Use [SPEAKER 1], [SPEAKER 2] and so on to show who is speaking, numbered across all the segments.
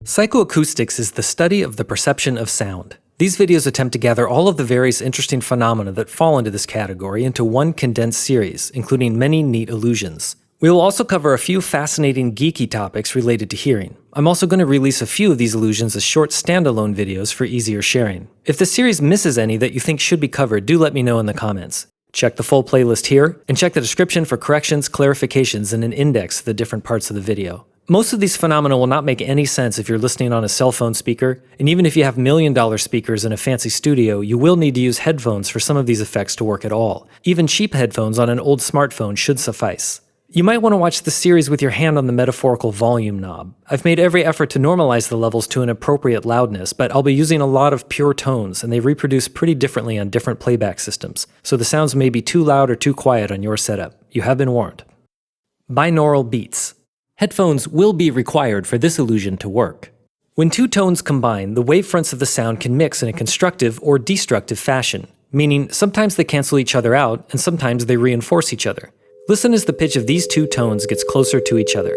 [SPEAKER 1] Psychoacoustics is the study of the perception of sound. These videos attempt to gather all of the various interesting phenomena that fall into this category into one condensed series, including many neat illusions. We will also cover a few fascinating geeky topics related to hearing. I'm also going to release a few of these illusions as short standalone videos for easier sharing. If the series misses any that you think should be covered, do let me know in the comments. Check the full playlist here, and check the description for corrections, clarifications, and an index of the different parts of the video. Most of these phenomena will not make any sense if you're listening on a cell phone speaker, and even if you have million-dollar speakers in a fancy studio, you will need to use headphones for some of these effects to work at all. Even cheap headphones on an old smartphone should suffice. You might want to watch the series with your hand on the metaphorical volume knob. I've made every effort to normalize the levels to an appropriate loudness, but I'll be using a lot of pure tones, and they reproduce pretty differently on different playback systems, so the sounds may be too loud or too quiet on your setup. You have been warned. Binaural beats. Headphones will be required for this illusion to work. When two tones combine, the wavefronts of the sound can mix in a constructive or destructive fashion, meaning sometimes they cancel each other out and sometimes they reinforce each other. Listen as the pitch of these two tones gets closer to each other.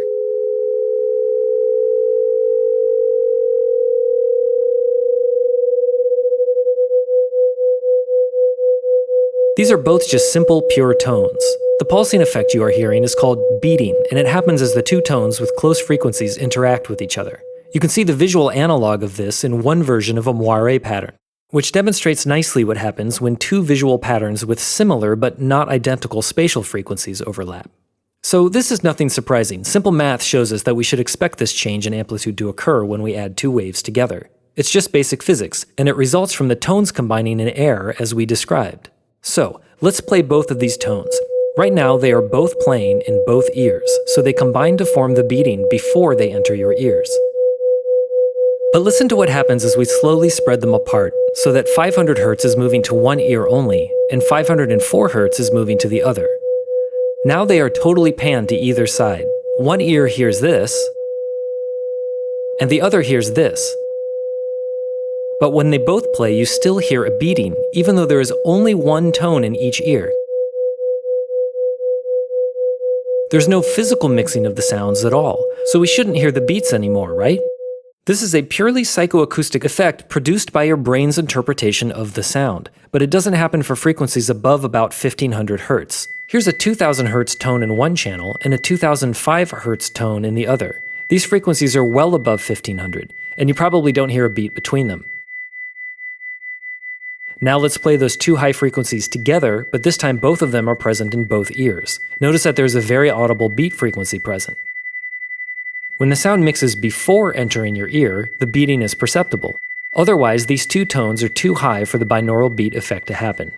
[SPEAKER 1] These are both just simple, pure tones. The pulsing effect you are hearing is called beating, and it happens as the two tones with close frequencies interact with each other. You can see the visual analog of this in one version of a moire pattern, which demonstrates nicely what happens when two visual patterns with similar but not identical spatial frequencies overlap. So this is nothing surprising. Simple math shows us that we should expect this change in amplitude to occur when we add two waves together. It's just basic physics, and it results from the tones combining in air as we described. So, let's play both of these tones. Right now, they are both playing in both ears, so they combine to form the beating before they enter your ears. But listen to what happens as we slowly spread them apart, so that 500 Hz is moving to one ear only, and 504 Hz is moving to the other. Now they are totally panned to either side. One ear hears this, and the other hears this. But when they both play, you still hear a beating, even though there is only one tone in each ear. There's no physical mixing of the sounds at all, so we shouldn't hear the beats anymore, right? This is a purely psychoacoustic effect produced by your brain's interpretation of the sound, but it doesn't happen for frequencies above about 1500 Hz. Here's a 2000 Hz tone in one channel and a 2005 Hz tone in the other. These frequencies are well above 1500, and you probably don't hear a beat between them. Now let's play those two high frequencies together, but this time both of them are present in both ears. Notice that there's a very audible beat frequency present. When the sound mixes before entering your ear, the beating is perceptible. Otherwise, these two tones are too high for the binaural beat effect to happen.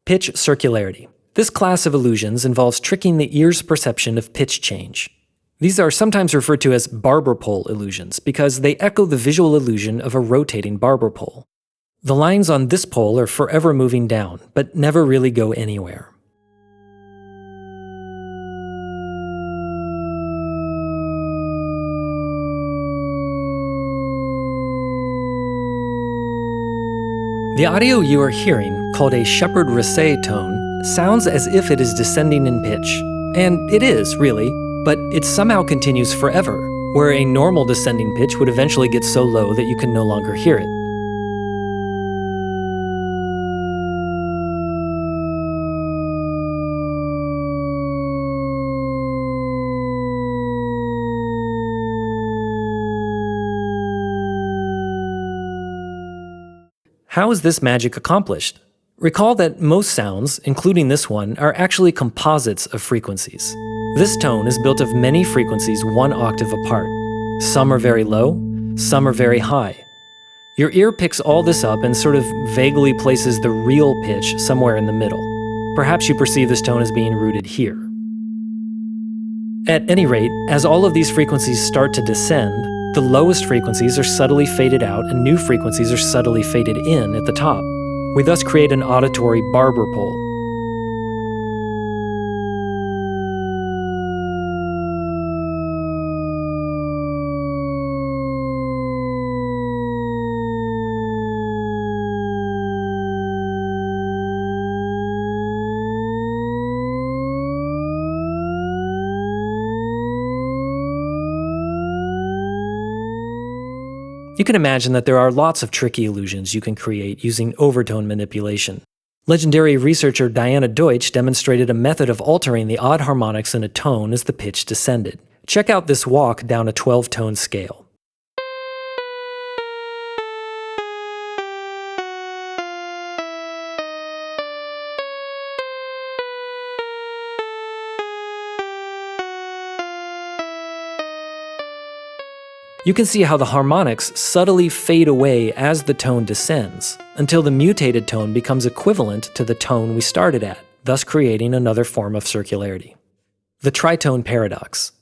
[SPEAKER 1] Pitch circularity. This class of illusions involves tricking the ear's perception of pitch change. These are sometimes referred to as barber pole illusions because they echo the visual illusion of a rotating barber pole. The lines on this pole are forever moving down, but never really go anywhere. The audio you are hearing, called a Shepard-Rassay tone, sounds as if it is descending in pitch. And it is, really. But it somehow continues forever, where a normal descending pitch would eventually get so low that you can no longer hear it. How is this magic accomplished? Recall that most sounds, including this one, are actually composites of frequencies. This tone is built of many frequencies one octave apart. Some are very low, some are very high. Your ear picks all this up and sort of vaguely places the real pitch somewhere in the middle. Perhaps you perceive this tone as being rooted here. At any rate, as all of these frequencies start to descend, the lowest frequencies are subtly faded out and new frequencies are subtly faded in at the top. We thus create an auditory barber pole. You can imagine that there are lots of tricky illusions you can create using overtone manipulation. Legendary researcher Diana Deutsch demonstrated a method of altering the odd harmonics in a tone as the pitch descended. Check out this walk down a 12-tone scale. You can see how the harmonics subtly fade away as the tone descends, until the mutated tone becomes equivalent to the tone we started at, thus creating another form of circularity. The tritone paradox.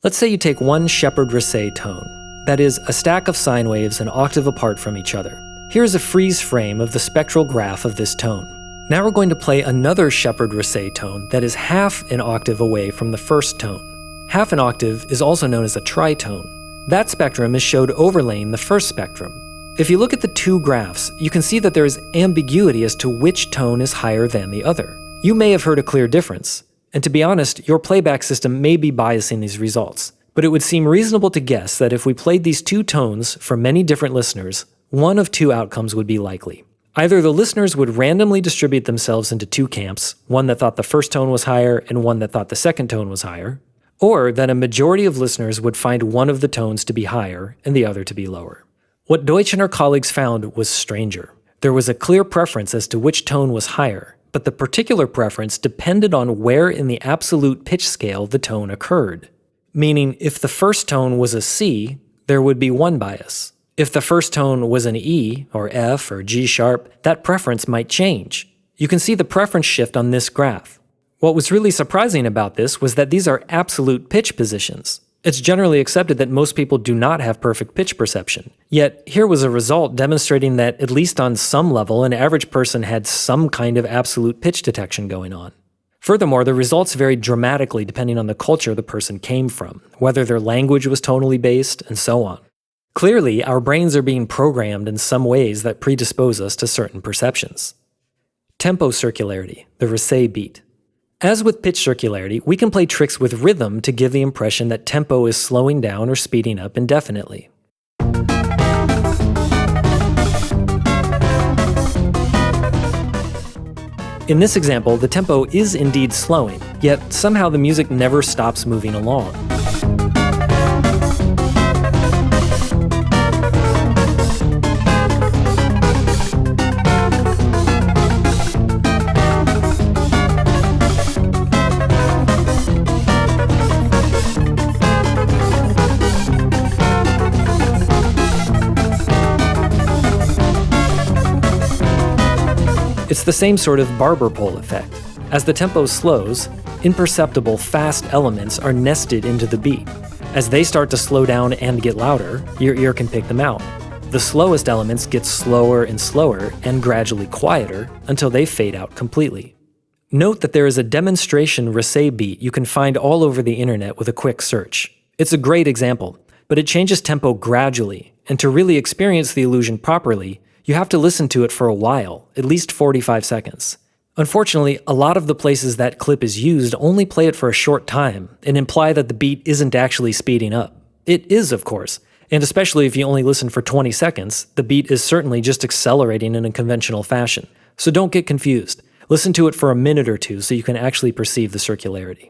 [SPEAKER 1] Let's say you take one Shepard-Rissé tone, that is, a stack of sine waves an octave apart from each other. Here's a freeze frame of the spectral graph of this tone. Now we're going to play another Shepard-Rissé tone that is half an octave away from the first tone. Half an octave is also known as a tritone. That spectrum is showed overlaying the first spectrum. If you look at the two graphs, you can see that there is ambiguity as to which tone is higher than the other. You may have heard a clear difference, and to be honest, your playback system may be biasing these results. But it would seem reasonable to guess that if we played these two tones for many different listeners, one of two outcomes would be likely. Either the listeners would randomly distribute themselves into two camps, one that thought the first tone was higher and one that thought the second tone was higher, or that a majority of listeners would find one of the tones to be higher and the other to be lower. What Deutsch and her colleagues found was stranger. There was a clear preference as to which tone was higher, but the particular preference depended on where in the absolute pitch scale the tone occurred. Meaning, if the first tone was a C, there would be one bias. If the first tone was an E, or F, or G sharp, that preference might change. You can see the preference shift on this graph. What was really surprising about this was that these are absolute pitch positions. It's generally accepted that most people do not have perfect pitch perception. Yet, here was a result demonstrating that, at least on some level, an average person had some kind of absolute pitch detection going on. Furthermore, the results varied dramatically depending on the culture the person came from, whether their language was tonally based, and so on. Clearly, our brains are being programmed in some ways that predispose us to certain perceptions. Tempo circularity, the Rissé beat. As with pitch circularity, we can play tricks with rhythm to give the impression that tempo is slowing down or speeding up indefinitely. In this example, the tempo is indeed slowing, yet somehow the music never stops moving along. It's the same sort of barber pole effect. As the tempo slows, imperceptible fast elements are nested into the beat. As they start to slow down and get louder, your ear can pick them out. The slowest elements get slower and slower and gradually quieter until they fade out completely. Note that there is a demonstration Rissé beat you can find all over the internet with a quick search. It's a great example, but it changes tempo gradually, and to really experience the illusion properly, you have to listen to it for a while, at least 45 seconds. Unfortunately, a lot of the places that clip is used only play it for a short time and imply that the beat isn't actually speeding up. It is, of course, and especially if you only listen for 20 seconds, the beat is certainly just accelerating in a conventional fashion. So don't get confused. Listen to it for a minute or two so you can actually perceive the circularity.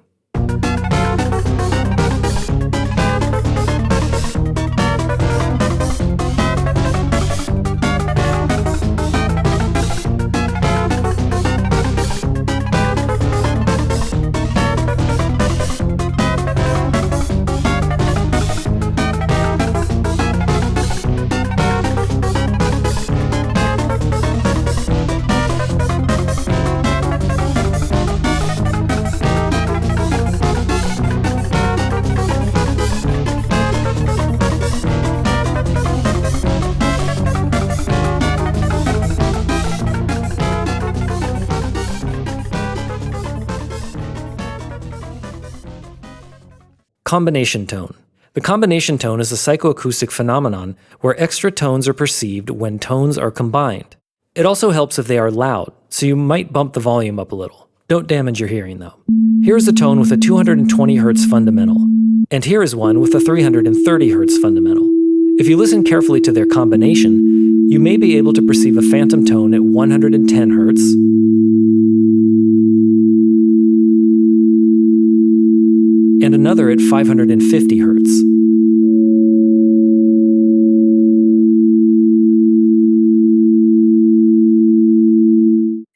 [SPEAKER 1] Combination tone. The combination tone is a psychoacoustic phenomenon where extra tones are perceived when tones are combined. It also helps if they are loud, so you might bump the volume up a little. Don't damage your hearing though. Here is a tone with a 220 Hz fundamental, and here is one with a 330 Hz fundamental. If you listen carefully to their combination, you may be able to perceive a phantom tone at 110 Hz, and another at 550 Hz.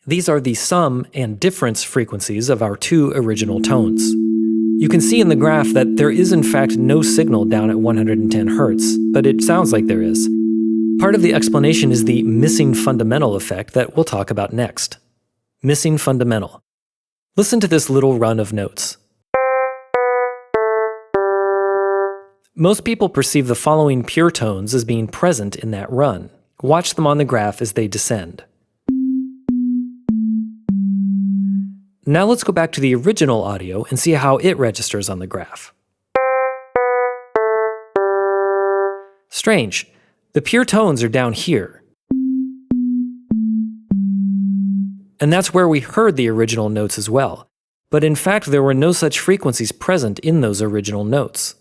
[SPEAKER 1] These are the sum and difference frequencies of our two original tones. You can see in the graph that there is in fact no signal down at 110 Hz, but it sounds like there is. Part of the explanation is the missing fundamental effect that we'll talk about next. Missing fundamental. Listen to this little run of notes. Most people perceive the following pure tones as being present in that run. Watch them on the graph as they descend. Now let's go back to the original audio and see how it registers on the graph. Strange. The pure tones are down here. And that's where we heard the original notes as well. But in fact, there were no such frequencies present in those original notes.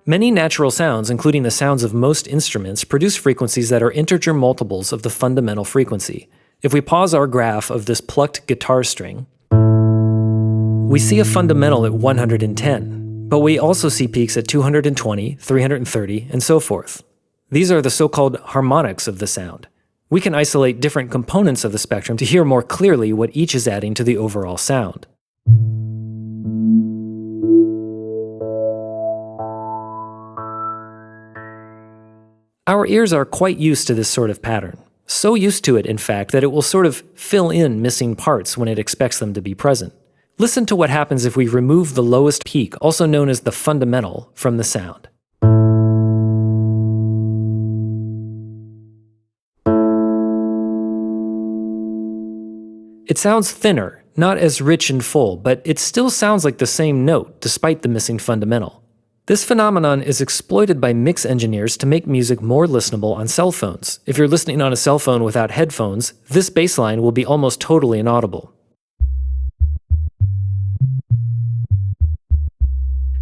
[SPEAKER 1] Many natural sounds, including the sounds of most instruments, produce frequencies that are integer multiples of the fundamental frequency. If we pause our graph of this plucked guitar string, we see a fundamental at 110, but we also see peaks at 220, 330, and so forth. These are the so-called harmonics of the sound. We can isolate different components of the spectrum to hear more clearly what each is adding to the overall sound. Our ears are quite used to this sort of pattern. So used to it, in fact, that it will sort of fill in missing parts when it expects them to be present. Listen to what happens if we remove the lowest peak, also known as the fundamental, from the sound. It sounds thinner, not as rich and full, but it still sounds like the same note, despite the missing fundamental. This phenomenon is exploited by mix engineers to make music more listenable on cell phones. If you're listening on a cell phone without headphones, this bass line will be almost totally inaudible.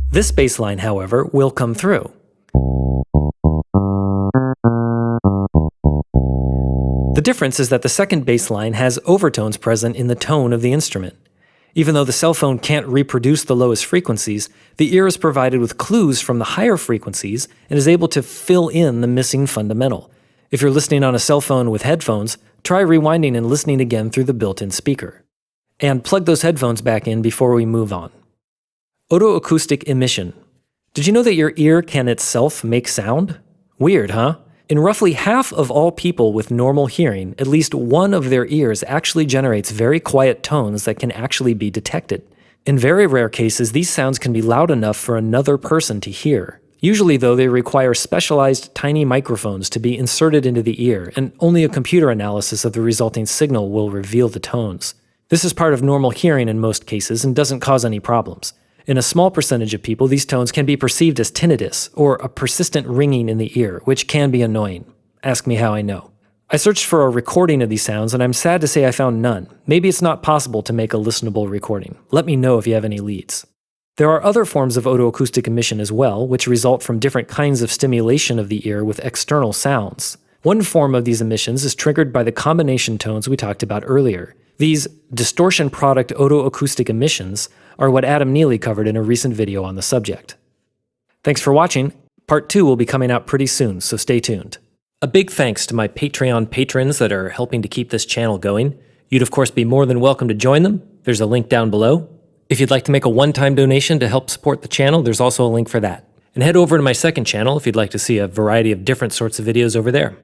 [SPEAKER 1] This bass line, however, will come through. The difference is that the second bass line has overtones present in the tone of the instrument. Even though the cell phone can't reproduce the lowest frequencies, the ear is provided with clues from the higher frequencies and is able to fill in the missing fundamental. If you're listening on a cell phone with headphones, try rewinding and listening again through the built-in speaker. And plug those headphones back in before we move on. Otoacoustic emission. Did you know that your ear can itself make sound? Weird, huh? In roughly half of all people with normal hearing, at least one of their ears actually generates very quiet tones that can actually be detected. In very rare cases, these sounds can be loud enough for another person to hear. Usually, though, they require specialized tiny microphones to be inserted into the ear, and only a computer analysis of the resulting signal will reveal the tones. This is part of normal hearing in most cases and doesn't cause any problems. In a small percentage of people, these tones can be perceived as tinnitus, or a persistent ringing in the ear, which can be annoying. Ask me how I know. I searched for a recording of these sounds, and I'm sad to say I found none. Maybe it's not possible to make a listenable recording. Let me know if you have any leads. There are other forms of otoacoustic emission as well, which result from different kinds of stimulation of the ear with external sounds. One form of these emissions is triggered by the combination tones we talked about earlier. These distortion product otoacoustic emissions are what Adam Neely covered in a recent video on the subject. Thanks for watching. Part 2 will be coming out pretty soon, so stay tuned. A big thanks to my Patreon patrons that are helping to keep this channel going. You'd of course be more than welcome to join them. There's a link down below. If you'd like to make a one-time donation to help support the channel, there's also a link for that. And head over to my second channel if you'd like to see a variety of different sorts of videos over there.